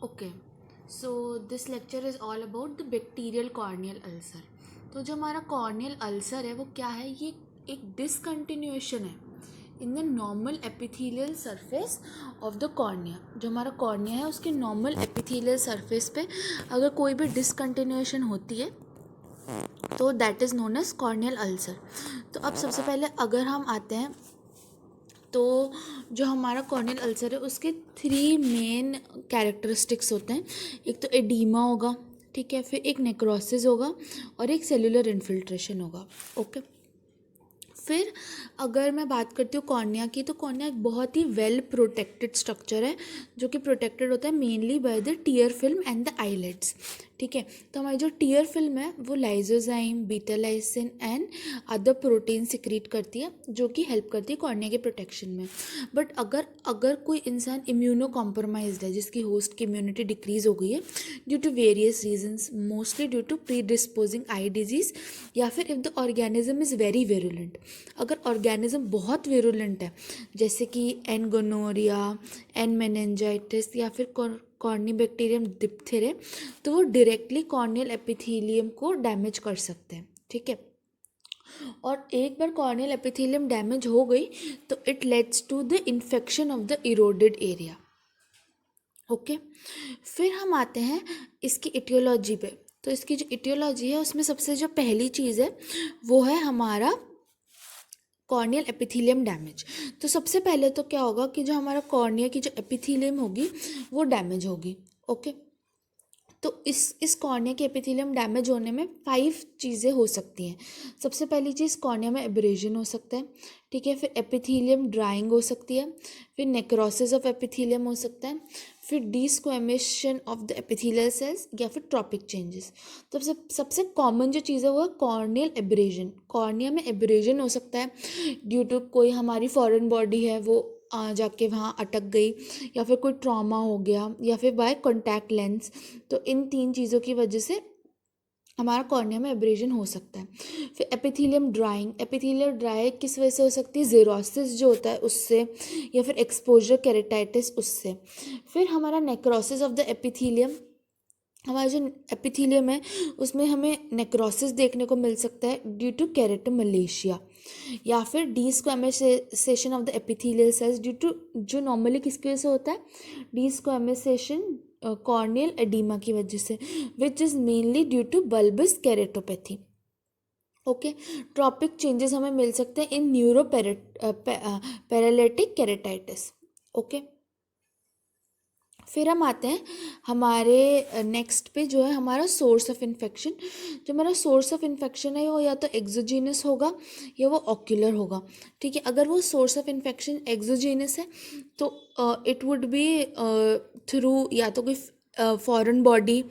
Okay, so this lecture is all about the bacterial corneal ulcer. तो जो हमारा corneal ulcer है वो क्या है? ये एक डिसकंटिन्यूएशन है in the normal epithelial surface of the cornea. जो हमारा कॉर्निया है उसके नॉर्मल एपिथेलियल सरफेस पे अगर कोई भी डिसकंटिन्यूएशन होती है तो that is known as corneal ulcer. तो अब सबसे पहले अगर हम आते हैं तो जो हमारा कॉर्नियल अल्सर है उसके 3 मेन कैरेक्टरिस्टिक्स होते हैं। एक तो एडीमा होगा, ठीक है, फिर एक नेक्रोसिस होगा और एक सेलुलर इन्फिल्ट्रेशन होगा। ओके, फिर अगर मैं बात करती हूँ कॉर्निया की, तो कॉर्निया एक बहुत ही वेल प्रोटेक्टेड स्ट्रक्चर है जो कि प्रोटेक्टेड होता है mainly by the tear film and the eyelids. ठीक है, तो हमारी जो टीयर फिल्म है वो lysozyme, beta lysin and other protein secrete करती है जो कि हेल्प करती है कॉर्निया के प्रोटेक्शन में। बट अगर अगर कोई इंसान इम्यूनो कॉम्प्रोमाइज्ड है, जिसकी होस्ट की इम्यूनिटी डिक्रीज हो गई है due to various reasons, mostly due to predisposing eye disease, या फिर if the organism is very virulent, अगर ऑर्गेनिज्म बहुत वेरुलेंट है जैसे कि एन गोनोरिया, एन मेनिंजाइटिस या फिर कॉर्निबैक्टीरियम डिप्थेरे, तो वो डायरेक्टली कॉर्नियल एपिथेलियम को डैमेज कर सकते हैं। ठीक है, और एक बार कॉर्नियल एपिथेलियम डैमेज हो गई तो it leads to the infection of the eroded area. Okay, फिर हम आते हैं इसकी इटियोलॉजी पे। तो इसकी जो इटियोलॉजी है उसमें सबसे जो पहली चीज़ है वो है हमारा कॉर्नियल एपिथेलियम डैमेज। तो सबसे पहले तो क्या होगा कि जो हमारा कॉर्निया की जो एपिथेलियम होगी वो डैमेज होगी। ओके, तो इस कॉर्निया के एपिथेलियम डैमेज होने में 5 चीज़ें हो सकती हैं। सबसे पहली चीज़, कॉर्निया में एब्रेजन हो सकता है। ठीक है, फिर एपिथेलियम ड्राइंग हो सकती है, फिर नेक्रोसिस ऑफ एपिथेलियम हो सकता है, फिर डीस्क्वेमेशन ऑफ द एपिथेलियल सेल्स, या फिर ट्रॉपिक चेंजेस। तो सबसे कॉमन जो चीज़ है वो है कॉर्नियल एब्रेजन। कॉर्निया में एब्रेजन हो सकता है ड्यू टू कोई हमारी फॉरेन बॉडी है वो जाके वहाँ अटक गई, या फिर कोई ट्रॉमा हो गया, या फिर बाय कॉन्टैक्ट लेंस। तो इन 3 चीज़ों की वजह से हमारा कॉर्निया में एब्रेजन हो सकता है। फिर एपिथेलियम ड्राइंग, एपिथेलियल ड्राई किस वजह से हो सकती है? ज़ेरोसिस जो होता है उससे, या फिर एक्सपोजर केरेटाइटिस उससे। फिर हमारा नेक्रोसिस ऑफ द एपिथेलियम, हमारा जो एपिथेलियम है उसमें हमें नेक्रोसिस देखने को मिल सकता है ड्यू टू केरेटोमलेशिया, या फिर desquamation of the epithelial cells due to, जो नॉर्मली किसकी वजह से होता है? डीस्क्वेमेसेशन कॉर्नियल एडिमा की वजह से, which is mainly due to bullous keratopathy. Okay, trophic changes हमें मिल सकते हैं in neuroparalytic keratitis. Okay, फिर हम आते हैं हमारे नेक्स्ट पे, जो है हमारा सोर्स ऑफ इन्फेक्शन। जो हमारा सोर्स ऑफ इन्फेक्शन है वो या तो एक्सोजीनस होगा या वो ऑक्यूलर होगा। ठीक है, अगर वो सोर्स ऑफ इन्फेक्शन एक्सोजीनस है तो इट वुड बी थ्रू या तो कोई फॉरेन बॉडी,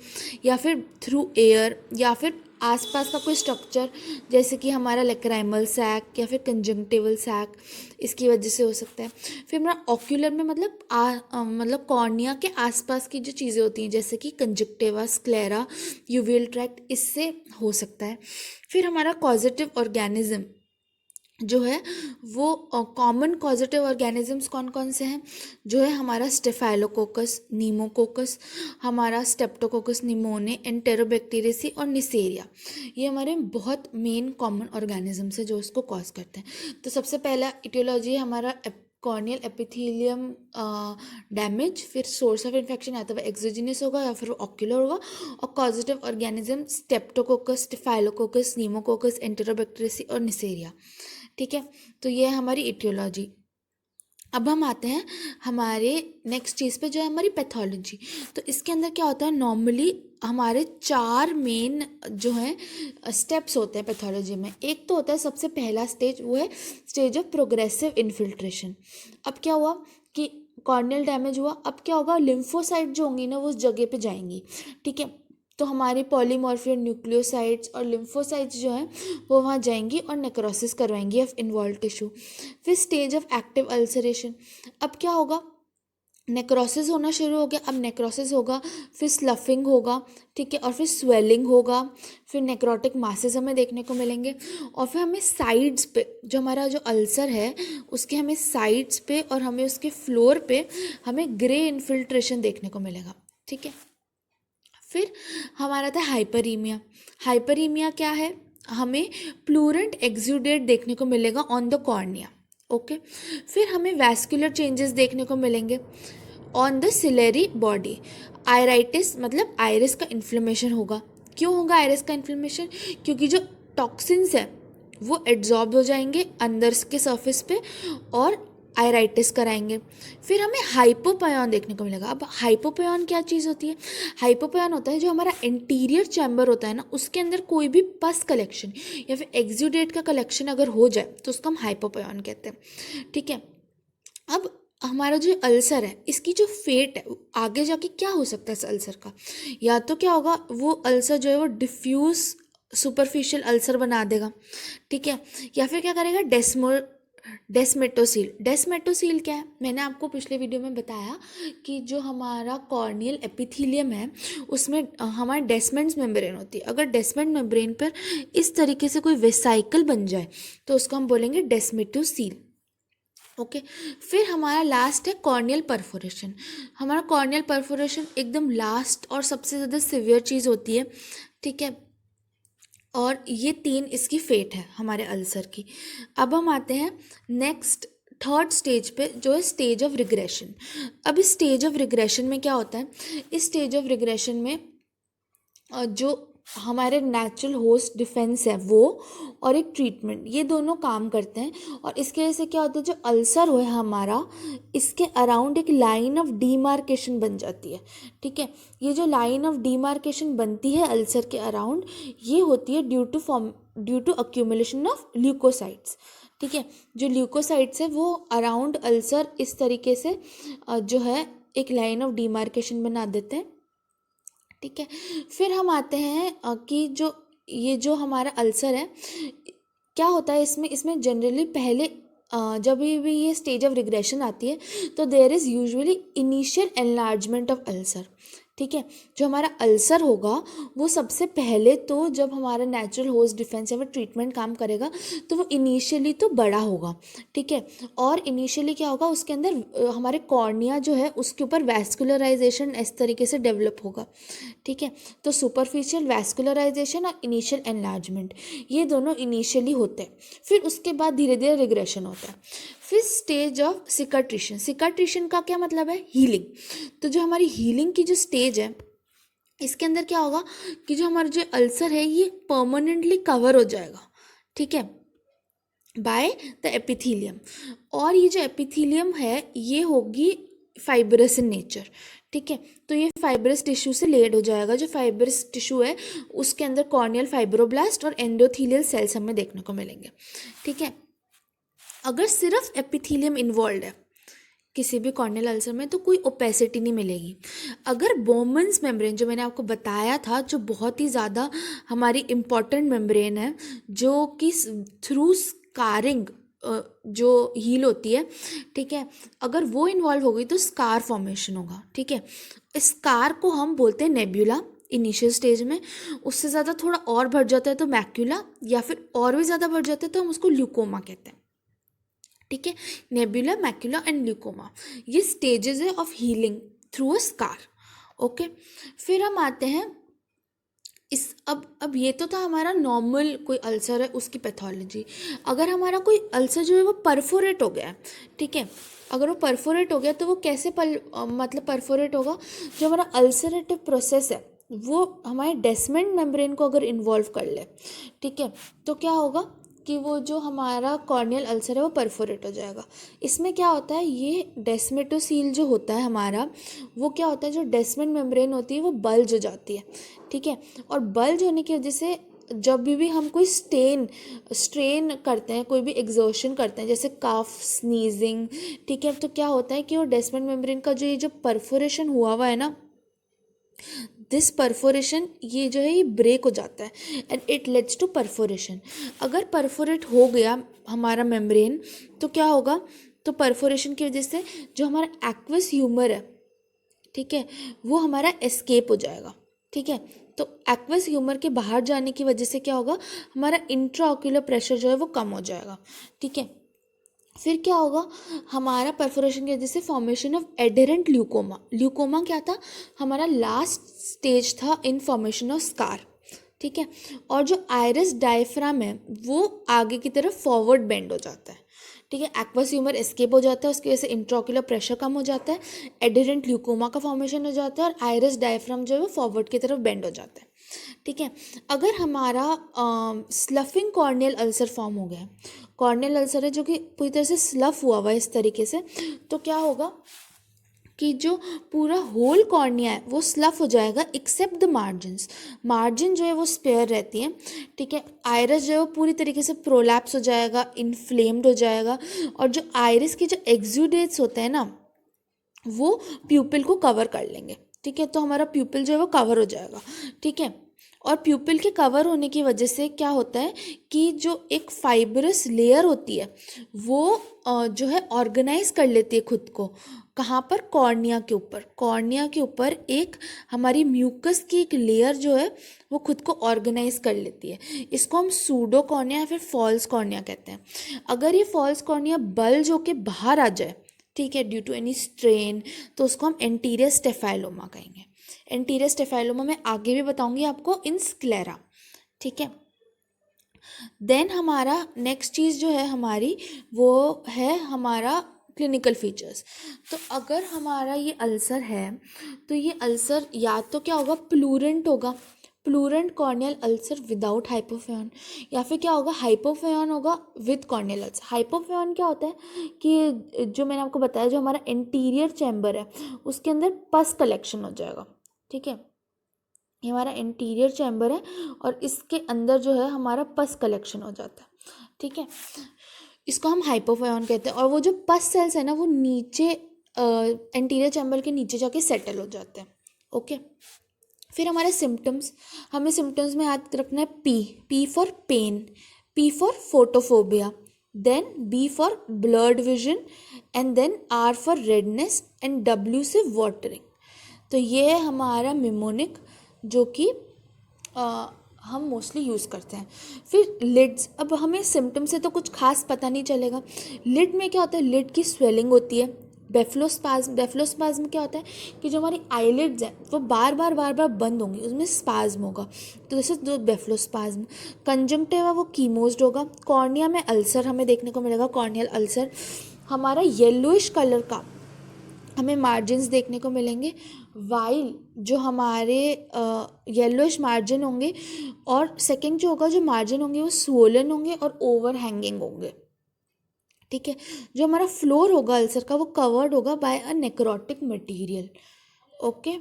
या फिर थ्रू एयर, या फिर आसपास का कोई स्ट्रक्चर जैसे कि हमारा लेक्राइमल सैक या फिर कंजंक्टिवल सैक, इसकी वजह से हो सकता है। फिर हमारा ऑक्यूलर में मतलब कॉर्निया के आसपास की जो चीज़ें होती हैं जैसे कि कंजक्टिवा, स्क्लेरा, यूवियल ट्रैक्ट, इससे हो सकता है। फिर हमारा कॉजेटिव ऑर्गेनिज्म जो है वो कॉमन कॉजेटिव ऑर्गेनिजम्स कौन कौन से हैं? जो है हमारा स्टेफाइलोकोकस, नीमोकोकस, हमारा स्टेप्टोकोकस निमोने, एंटेरोबैक्टीरियसी और निसेरिया। ये हमारे बहुत मेन कॉमन ऑर्गेनिजम्स हैं जो उसको कॉज करते हैं। तो सबसे पहला इटियोलॉजी है हमारा कॉर्नियल एपिथेलियम डैमेज। फिर सोर्स ऑफ इन्फेक्शन या तो वह एक्सोजिनस होगा या फिर ऑक्यूलर होगा, और causative organism streptococcus, staphylococcus, pneumococcus, enterobacteriaceae और निसेरिया। ठीक है, तो ये है हमारी इटियोलॉजी। अब हम आते हैं हमारे नेक्स्ट चीज़ पे जो है हमारी पैथोलॉजी। तो इसके अंदर क्या होता है? नॉर्मली हमारे 4 मेन जो हैं स्टेप्स होते हैं पैथोलॉजी में। एक तो होता है सबसे पहला स्टेज, वो है स्टेज ऑफ प्रोग्रेसिव इन्फिल्ट्रेशन। अब क्या हुआ कि कॉर्नियल डैमेज हुआ, अब क्या होगा? लिम्फोसाइट जो होंगी ना वो उस जगह पे जाएंगी। ठीक है, तो हमारे पॉलीमॉर्फिक न्यूक्लियोसाइट्स और लिम्फोसाइट्स जो हैं वो वहाँ जाएंगी और नेक्रोसिस करवाएंगी ऑफ इन्वॉल्व टिश्यू। फिर स्टेज ऑफ एक्टिव अल्सरेशन, अब क्या होगा? नेक्रोसिस होना शुरू हो गया, अब नेक्रोसिस होगा, फिर स्लफिंग होगा, ठीक है, और फिर स्वेलिंग होगा, फिर नेक्रोटिक मासेस हमें देखने को मिलेंगे, और फिर हमें साइड्स पे जो हमारा जो अल्सर है उसके हमें साइड्स पे और हमें उसके फ्लोर पे हमें ग्रे इन्फिल्ट्रेशन देखने को मिलेगा। ठीक है। फिर हमारा था हाइपरीमिया। हाइपरीमिया क्या है, हमें प्लूरेंट एक्सुडेट देखने को मिलेगा ऑन द कॉर्निया। ओके। फिर हमें वैस्कुलर चेंजेस देखने को मिलेंगे on the ciliary body. Iritis मतलब आयरिस का इन्फ्लेमेशन होगा। क्यों होगा आयरिस का इन्फ्लेमेशन? क्योंकि जो टॉक्सिन्स है वो एड्जॉर्ब हो जाएंगे अंदर के सरफेस पे और आयराइटिस कराएंगे। फिर हमें हाइपोपायन देखने को मिलेगा। अब हाइपोपायन क्या चीज़ होती है? हाइपोपायन होता है जो हमारा इंटीरियर चैम्बर होता है ना, उसके अंदर कोई भी पस कलेक्शन या फिर एक्सुडेट का कलेक्शन अगर हो जाए तो उसको हम हाइपोपायन कहते हैं। ठीक है। अब हमारा जो अल्सर है इसकी जो फेट है आगे जाके क्या हो सकता है इस अल्सर का? या तो क्या होगा, वो अल्सर जो है वो डिफ्यूज सुपरफिशियल अल्सर बना देगा। ठीक है। या फिर क्या करेगा, डेस्मेटोसील। डेस्मेटोसील क्या है? मैंने आपको पिछले वीडियो में बताया कि जो हमारा कॉर्नियल एपिथीलियम है उसमें हमारे डेस्मेंट्स मेम्ब्रेन होती है। अगर डेस्मेंट मेम्ब्रेन पर इस तरीके से कोई वेसाइकल बन जाए तो उसको हम बोलेंगे डेस्मेटोसील। ओके। फिर हमारा लास्ट है कॉर्नियल परफोरेशन। हमारा कॉर्नियल परफोरेशन एकदम लास्ट और सबसे ज़्यादा सिवियर चीज़ होती है। ठीक है। और ये 3 इसकी फेट है हमारे अल्सर की। अब हम आते हैं नेक्स्ट थर्ड स्टेज पे, जो है स्टेज ऑफ रिग्रेशन। अब इस स्टेज ऑफ रिग्रेशन में क्या होता है? इस स्टेज ऑफ रिग्रेशन में जो हमारे नेचुरल होस्ट डिफेंस है वो और एक ट्रीटमेंट, ये दोनों काम करते हैं। और इसके वजह से क्या होता है, जो अल्सर हो हमारा इसके अराउंड एक लाइन ऑफ डीमार्केशन बन जाती है। ठीक है। ये जो लाइन ऑफ डीमार्केशन बनती है अल्सर के अराउंड, ये होती है due to accumulation of leukocytes. ठीक है। जो ल्यूकोसाइट्स है वो अराउंड अल्सर इस तरीके से जो है एक लाइन ऑफ डीमार्केशन बना देते हैं। ठीक है। फिर हम आते हैं कि जो ये जो हमारा अल्सर है क्या होता है इसमें, जनरली पहले जब भी ये स्टेज ऑफ रिग्रेशन आती है तो there is usually initial enlargement of ulcer. ठीक है। जो हमारा अल्सर होगा वो सबसे पहले तो जब हमारा नेचुरल होस्ट डिफेंस या फिर ट्रीटमेंट काम करेगा तो वो इनिशियली तो बड़ा होगा। ठीक है। और इनिशियली क्या होगा, उसके अंदर हमारे कॉर्निया जो है उसके ऊपर वैस्कुलराइजेशन इस तरीके से डेवलप होगा। ठीक है। तो सुपरफिशियल वैस्कुलराइजेशन और इनिशियल एनलार्जमेंट, ये दोनों इनिशियली होते हैं। फिर उसके बाद धीरे धीरे रिग्रेशन होता है। फिर स्टेज ऑफ सिकाट्रिशन। सिकाट्रिशन का क्या मतलब है? हीलिंग। तो जो हमारी हीलिंग की जो स्टेज है इसके अंदर क्या होगा कि जो हमारा जो अल्सर है ये परमानेंटली कवर हो जाएगा। ठीक है, बाय द एपिथीलियम। और ये जो एपिथीलियम है ये होगी फाइब्रस इन नेचर। ठीक है। तो ये फाइब्रस टिश्यू से लेड हो जाएगा। जो फाइब्रस टिश्यू है उसके अंदर कॉर्नियल फाइब्रोब्लास्ट और एंडोथीलियल सेल्स हमें देखने को मिलेंगे। ठीक है। अगर सिर्फ एपिथीलियम इन्वॉल्व है किसी भी कॉर्नियल अल्सर में तो कोई ओपेसिटी नहीं मिलेगी। अगर बोमन्स मेम्ब्रेन, जो मैंने आपको बताया था, जो बहुत ही ज़्यादा हमारी इम्पॉर्टेंट मेम्ब्रेन है जो कि थ्रू स्कारिंग जो हील होती है, ठीक है, अगर वो इन्वॉल्व हो गई तो स्कार फॉर्मेशन होगा। ठीक है। स्कार को हम बोलते हैं नेब्यूला इनिशियल स्टेज में। उससे ज़्यादा थोड़ा और बढ़ जाता है तो मैक्यूला, या फिर और भी ज़्यादा बढ़ जाता है तो हम उसको ल्यूकोमा कहते हैं। ठीक है। नेबुला, मैक्यूला एंड ल्यूकोमा, ये स्टेजेस है of healing through a scar. Okay. फिर हम आते हैं अब ये तो था हमारा नॉर्मल कोई अल्सर है उसकी पैथोलॉजी। अगर हमारा कोई अल्सर जो है वो परफोरेट हो गया है, ठीक है, अगर वो परफोरेट हो गया तो वो कैसे मतलब परफोरेट होगा? जो हमारा अल्सरेटिव प्रोसेस है वो हमारे डेस्मेंट मेम्ब्रेन को अगर इन्वॉल्व कर ले, ठीक है, तो क्या होगा कि वो जो हमारा कॉर्नियल अल्सर है वो परफोरेट हो जाएगा। इसमें क्या होता है, ये डेस्मेटोसील जो होता है हमारा, वो क्या होता है, जो डेस्मेंट मेम्ब्रेन होती है वो बल्ज हो जाती है। ठीक है। और बल्ज होने की वजह से जब भी हम कोई स्ट्रेन करते हैं, कोई भी एग्जर्शन करते हैं, जैसे काफ, स्नीजिंग, ठीक है, तो क्या होता है कि वो डेस्मेंट मेम्ब्रेन का जो ये जो परफोरेशन हुआ है ना, दिस परफोरेशन, ये जो है ये ब्रेक हो जाता है and it leads to perforation. अगर परफोरेट हो गया हमारा मेम्ब्रेन तो क्या होगा, तो परफोरेशन की वजह से जो हमारा एक्वस ह्यूमर है, ठीक है, वो हमारा एस्केप हो जाएगा। ठीक है। तो एक्वस ह्यूमर के बाहर जाने की वजह से क्या होगा, हमारा इंट्राऑक्यूलर प्रेशर जो है वो कम हो जाएगा। ठीक है। फिर क्या होगा, हमारा परफोरेशन की वजह से formation of adherent leucoma. Leucoma क्या था, हमारा लास्ट स्टेज था इन फॉर्मेशन ऑफ स्कार, ठीक है। और जो आइरिस डायफ्राम है वो आगे की तरफ फॉरवर्ड बेंड हो जाता है, ठीक है। एक्वस ह्यूमर एस्केप हो जाता है, उसकी वजह से इंट्राओक्यूलर प्रेशर कम हो जाता है, एडहेरेंट ल्यूकोमा का फॉर्मेशन हो जाता है, और आइरिस डायफ्राम जो है वो फॉरवर्ड की तरफ बेंड हो जाता है, ठीक है। अगर हमारा स्लफिंग कॉर्नियल अल्सर फॉर्म हो गया है, कॉर्नियल अल्सर है जो कि पूरी तरह से स्लफ हुआ हुआ है इस तरीके से, तो क्या होगा कि जो पूरा होल कॉर्निया है वो स्लफ हो जाएगा एक्सेप्ट द मार्जिन्स। मार्जिन जो है वो स्पेयर रहती है, ठीक है। आइरिस जो है वो पूरी तरीके से प्रोलैप्स हो जाएगा, इन्फ्लेम्ड हो जाएगा, और जो आइरिस के जो एक्सुडेट्स होते हैं ना वो प्यूपिल को कवर कर लेंगे, ठीक है। तो हमारा प्यूपिल जो है वो कवर हो जाएगा, ठीक है। और प्यूपिल के कवर होने की वजह से क्या होता है कि जो एक फाइब्रस लेयर होती है वो जो है ऑर्गेनाइज कर लेती है खुद को, कहाँ पर, कॉर्निया के ऊपर। कॉर्निया के ऊपर एक हमारी म्यूकस की एक लेयर जो है वो खुद को ऑर्गेनाइज कर लेती है। इसको हम सूडो कॉर्निया या फिर फॉल्स कॉर्निया कहते हैं। अगर ये फॉल्स कॉर्निया बल्ज होके बाहर आ जाए, ठीक है, ड्यू टू एनी स्ट्रेन, तो उसको हम एंटीरियर स्टेफाइलोमा कहेंगे। एंटीरियर स्टेफाइलोमा मैं आगे भी बताऊंगी आपको इन स्क्लेरा, ठीक है। देन हमारा नेक्स्ट चीज़ जो है हमारी वो है हमारा क्लिनिकल फीचर्स। तो अगर हमारा ये अल्सर है तो ये अल्सर या तो क्या होगा, प्लूरेंट होगा, प्लूरेंट कॉर्नियल अल्सर विदाउट हाइपोफेयन, या फिर क्या होगा, हाइपोफेयन होगा विद कॉर्नियल अल्सर। हाइपोफेयन क्या होता है कि जो मैंने आपको बताया, जो हमारा इंटीरियर चैम्बर है उसके अंदर पस कलेक्शन हो जाएगा, ठीक है। ये हमारा इंटीरियर चैम्बर है और इसके अंदर जो है हमारा पस कलेक्शन हो जाता है, ठीक है। इसको हम हाइपोफायन कहते हैं। और वो जो पस सेल्स है ना वो नीचे इंटीरियर चैम्बर के नीचे जाके सेटल हो जाते हैं, ओके। फिर हमारे सिम्टम्स, हमें सिम्टम्स में याद रखना है P for pain, P for photophobia, then B for blurred vision, and then R for redness, and W से वाटरिंग। तो ये है हमारा मिमोनिक जो कि हम मोस्टली यूज़ करते हैं। फिर लिड्स, अब हमें सिम्टम से तो कुछ खास पता नहीं चलेगा। लिड में क्या होता है, लिड की स्वेलिंग होती है। बेफ्लोस्पाज्म, बेफ्लोस्पाज्म क्या होता है कि जो हमारी आईलिड्स हैं वो बार बार बंद होंगी, उसमें स्पाज्म होगा, तो जैसे दो बेफ्लोस्पाज्म। कंजंक्टिवा वो कीमोज्ड होगा। कॉर्निया में अल्सर हमें देखने को मिलेगा, कॉर्नियल अल्सर। हमारा येलोइश कलर का हमें मार्जिन्स देखने को मिलेंगे, वाइल जो हमारे येलोइश मार्जिन होंगे, और सेकंड जो होगा, जो मार्जिन होंगे वो स्वोलन होंगे और ओवर हैंगिंग होंगे, ठीक है। जो हमारा फ्लोर होगा अल्सर का वो कवर्ड होगा बाय अ नेक्रोटिक मटेरियल, ओके।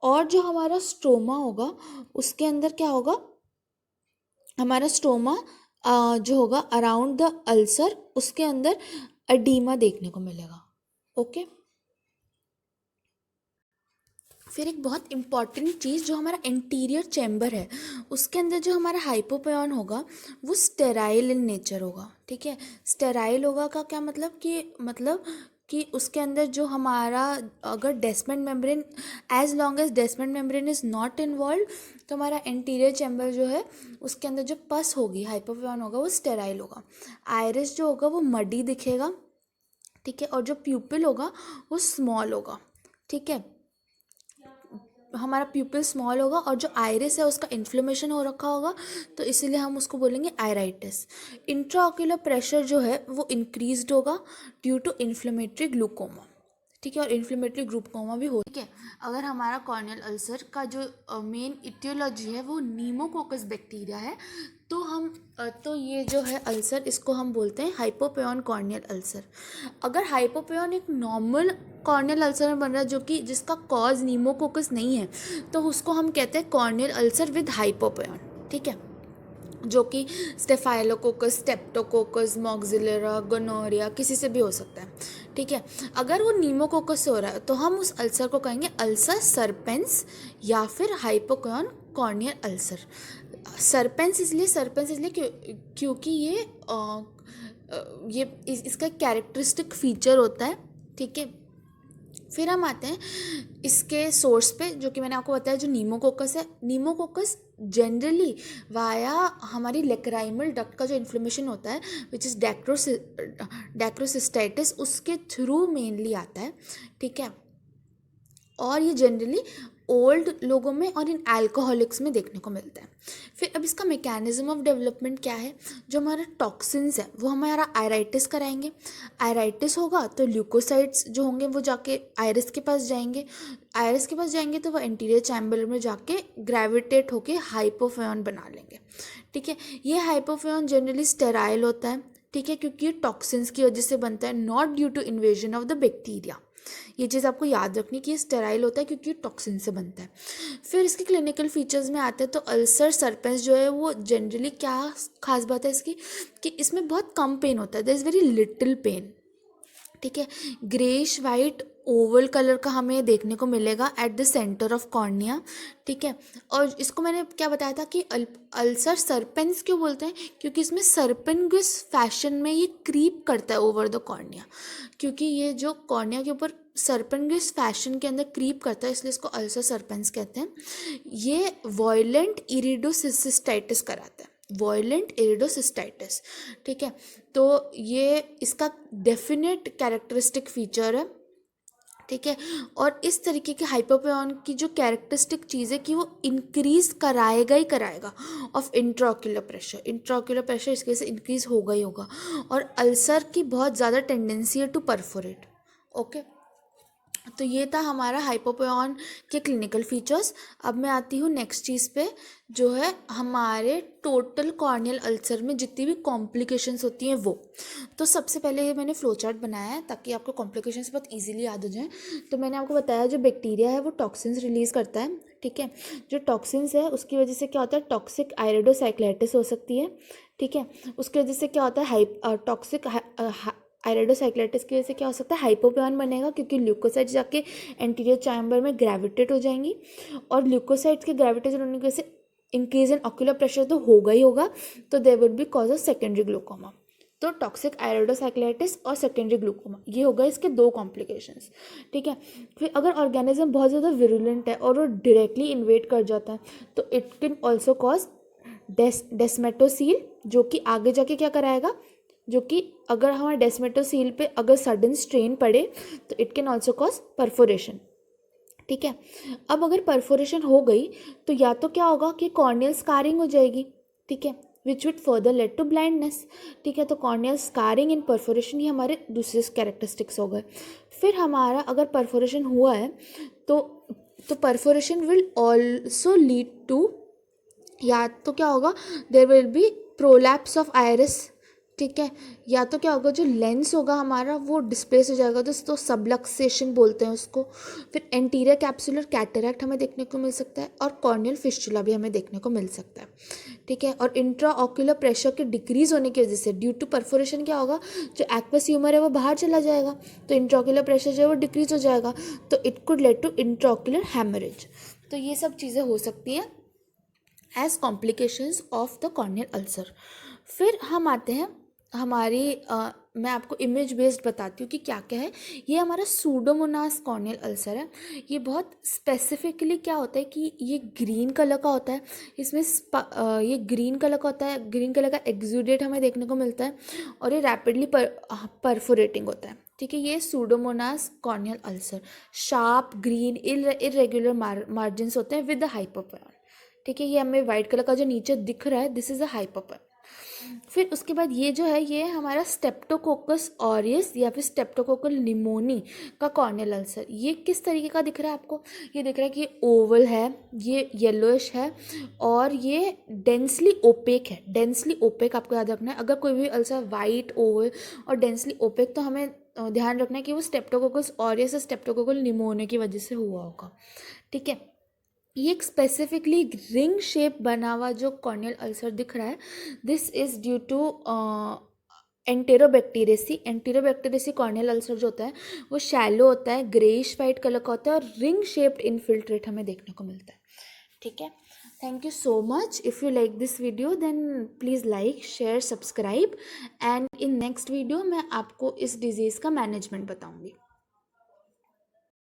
और जो हमारा स्टोमा होगा उसके अंदर क्या होगा, हमारा स्टोमा जो होगा अराउंड द अल्सर, उसके अंदर एडीमा देखने को मिलेगा, ओके। फिर एक बहुत इम्पॉर्टेंट चीज़, जो हमारा इंटीरियर चैम्बर है उसके अंदर जो हमारा हाइपोपयन होगा वो स्टेराइल इन नेचर होगा, ठीक है। स्टेराइल होगा का क्या मतलब कि उसके अंदर जो हमारा, अगर Descemet membrane, as long as Descemet membrane is not involve, तो हमारा इंटीरियर चैम्बर जो है उसके अंदर जो पस होगी, हाइपोपयन होगा, वो स्टेराइल होगा। आइरिस जो होगा वो मडी दिखेगा, ठीक है। और जो प्यूपिल होगा वो स्मॉल होगा, ठीक है। हमारा प्यूपिल स्मॉल होगा और जो आइरिस है उसका इन्फ्लेमेशन हो रखा होगा, तो इसीलिए हम उसको बोलेंगे आयराइटिस। इंट्राऑक्यूलर प्रेशर जो है वो इंक्रीज्ड होगा ड्यू टू इन्फ्लेमेटरी ग्लूकोमा, ठीक है। और इन्फ्लेमेटरी ग्लूकोमा भी हो, ठीक है। अगर हमारा कॉर्नियल अल्सर का जो मेन इटियोलॉजी है वो नीमोकोकस बैक्टीरिया है, तो ये जो है अल्सर, इसको हम बोलते हैं हाइपोपयन कॉर्नियल अल्सर। अगर हाइपोपयन एक नॉर्मल कॉर्नियल अल्सर में बन रहा है जो कि जिसका कॉज नीमोकोकस नहीं है, तो उसको हम कहते हैं कॉर्नियल अल्सर विद हाइपोपयन, ठीक है। जो कि स्टेफाइलोकोकस, स्टेप्टोकोकस, मॉक्सिलेरा, गोनोरिया किसी से भी हो सकता है, ठीक है। अगर वो नीमोकोकस से हो रहा है तो हम उस अल्सर को कहेंगे अल्सर सर्पेंस या फिर हाइपोकॉन कॉर्नियल अल्सर। सरपेंस इसलिए क्योंकि ये इसका कैरेक्टरिस्टिक फीचर होता है, ठीक है। फिर हम आते हैं इसके सोर्स पे, जो कि मैंने आपको बताया जो नीमोकोकस है। नीमोकोकस जनरली वाया हमारी लेक्राइमल डक्ट का जो इन्फ्लेमेशन होता है विच इज़ डैक्रोसिस्टाइटिस, उसके थ्रू मेनली आता है, ठीक है। और ये जनरली ओल्ड लोगों में और इन अल्कोहलिक्स में देखने को मिलता है। फिर अब इसका मैकेनिज्म ऑफ डेवलपमेंट क्या है, जो हमारा टॉक्सिन्स है वो हमारा आयराइटिस कराएंगे। आयराइटिस होगा तो ल्यूकोसाइट्स जो होंगे वो जाके आयरिस के पास जाएंगे। आयरिस के पास जाएंगे तो वो एंटीरियर चैम्बर में जाके ग्रेविटेट होके हाइपोफेन बना लेंगे, ठीक है। ये हाइपोफेन जनरली स्टेराइल होता है, ठीक है, क्योंकि ये टॉक्सिन्स की वजह से बनता है, not due to invasion of the bacteria. ये चीज़ आपको याद रखनी कि ये स्टेराइल होता है क्योंकि ये टॉक्सिन से बनता है। फिर इसके क्लिनिकल फीचर्स में आते हैं तो अल्सर सरपेंस जो है वो जनरली क्या खास बात है इसकी, कि इसमें बहुत कम पेन होता है, there is very little pain, ठीक है। ग्रेश वाइट ओवल कलर का हमें देखने को मिलेगा at the centre of cornea, ठीक है। और इसको मैंने क्या बताया था कि अल्सर सरपेंस क्यों बोलते हैं, क्योंकि इसमें सरपेंगस फैशन में ये क्रीप करता है ओवर द कॉर्निया, क्योंकि ये जो कॉर्निया के ऊपर सरपेंगस फैशन के अंदर क्रीप करता है, इसलिए इसको अल्सर सरपेंस कहते हैं। ये वॉयलेंट इरिडोसिस्टाइटिस कराता है, वॉयलेंट इरिडोसिस्टाइटिस, ठीक है। तो ये इसका डेफिनेट कैरेक्टरिस्टिक फीचर है, ठीक है। और इस तरीके के हाइपोपेन की जो कैरेक्टरिस्टिक चीज़ है कि वो इंक्रीज कराएगा ही कराएगा of intraocular pressure. Intraocular pressure इसकी वजह से इंक्रीज होगा ही होगा। और अल्सर की बहुत ज़्यादा टेंडेंसी है टू परफोरेट, ओके। तो ये था हमारा हाइपोपेन के क्लिनिकल फीचर्स। अब मैं आती हूँ नेक्स्ट चीज़ पे, जो है हमारे टोटल कॉर्नियल अल्सर में जितनी भी कॉम्प्लिकेशंस होती हैं वो। तो सबसे पहले ये मैंने फ्लो चार्ट बनाया है ताकि आपको कॉम्प्लिकेशंस बहुत इजीली याद हो जाएं। तो मैंने आपको बताया जो बैक्टीरिया है वो टॉक्सिन्स रिलीज़ करता है, ठीक है। जो टॉक्सिन्स है उसकी वजह से क्या होता है, टॉक्सिक आयरिडोसाइक्लाइटिस हो सकती है, ठीक है। उसकी वजह से क्या होता है, टॉक्सिक आयरिडोसाइक्लाइटिस की वजह से क्या हो सकता है, हाइपोपेन बनेगा, क्योंकि ल्यूकोसाइट्स जाके एंटीरियर चैम्बर में ग्रेविटेट हो जाएंगी। और ल्यूकोसाइट्स के ग्रेविटेशन होने की वजह से इंक्रीज इन ऑक्यूलर प्रेशर तो होगा ही होगा, तो there will be cause of secondary glaucoma. तो टॉक्सिक आयरिडोसाइक्लाइटिस और सेकेंडरी ग्लूकोमा ये होगा इसके दो कॉम्प्लिकेशंस, ठीक है। फिर अगर ऑर्गेनिज्म बहुत ज़्यादा विरुलेंट है और वो डायरेक्टली इन्वेड कर जाता है तो इट कैन ऑल्सो कॉज डेस्मेटोसील, जो कि आगे जाके क्या कराएगा, जो कि अगर हमारे डेस्मेटोसील पे अगर सडन स्ट्रेन पड़े तो it can also cause perforation, ठीक है। अब अगर परफोरेशन हो गई तो या तो क्या होगा कि कॉर्नियल स्कारिंग हो जाएगी, ठीक है, विच विड फर्दर लेड टू ब्लाइंडनेस, ठीक है। तो कॉर्नियल स्कारिंग इन परफोरेशन ये हमारे दूसरे कैरेक्टरिस्टिक्स हो गए। फिर हमारा अगर परफोरेशन हुआ है तो perforation will also lead to, या तो क्या होगा, there will be prolapse of iris, ठीक है। या तो क्या होगा, जो लेंस होगा हमारा वो डिस्प्लेस हो जाएगा, तो सबलक्सेशन बोलते हैं उसको। फिर एंटीरियर कैप्सुलर कैटरैक्ट हमें देखने को मिल सकता है और कॉर्नियल फिस्टुला भी हमें देखने को मिल सकता है, ठीक है। और इंट्रा ऑक्यूलर प्रेशर के डिक्रीज होने की वजह से ड्यू टू परफोरेशन क्या होगा, जो एक्वस ह्यूमर है वो बाहर चला जाएगा, तो इंट्रा ऑक्यूलर प्रेशर जो है वो डिक्रीज हो जाएगा, तो it could led to intraocular haemorrhage. तो ये सब चीज़ें हो सकती हैं as complications of the corneal ulcer. फिर हम आते हैं हमारी मैं आपको इमेज बेस्ड बताती हूँ कि क्या क्या है। ये हमारा सूडोमोनास कॉर्नियल अल्सर है। ये बहुत स्पेसिफिकली क्या होता है कि ये ग्रीन कलर का होता है, इसमें ये ग्रीन कलर का होता है, ग्रीन कलर का एक्सूडेट हमें देखने को मिलता है और ये रैपिडली परफोरेटिंग होता है, ठीक है। ये Pseudomonas corneal ulcer, sharp green irregular margins होते हैं विद द हाइपोपेन, ठीक है। ये हमें वाइट कलर का जो नीचे दिख रहा है दिस इज अ हाइपोपेन। फिर उसके बाद ये जो है ये हमारा स्टेप्टोकोकस ऑरियस या फिर स्टेप्टोकोकल निमोनी का कॉर्नियल अल्सर। ये किस तरीके का दिख रहा है आपको, ये दिख रहा है कि ये ओवल है, ये येलोइश है और ये डेंसली ओपेक है। डेंसली ओपेक आपको याद रखना है, अगर कोई भी अल्सर वाइट ओवल और डेंसली ओपेक तो हमें ध्यान रखना है कि वो स्टेप्टोकोकस ऑरियस और स्टेप्टोकोकल निमोनी की वजह से हुआ होगा, ठीक है। ये एक स्पेसिफिकली रिंग शेप बना हुआ जो कॉर्नियल अल्सर दिख रहा है this is due to enterobacteriaceae. Enterobacteriaceae corneal ulcer जो होता है वो शैलो होता है, ग्रेइश वाइट कलर का होता है और रिंग शेप्ड इनफिल्ट्रेट हमें देखने को मिलता है, ठीक है। Thank you so much. If you like this video then please like share subscribe and in next video मैं आपको इस डिजीज़ का मैनेजमेंट बताऊंगी।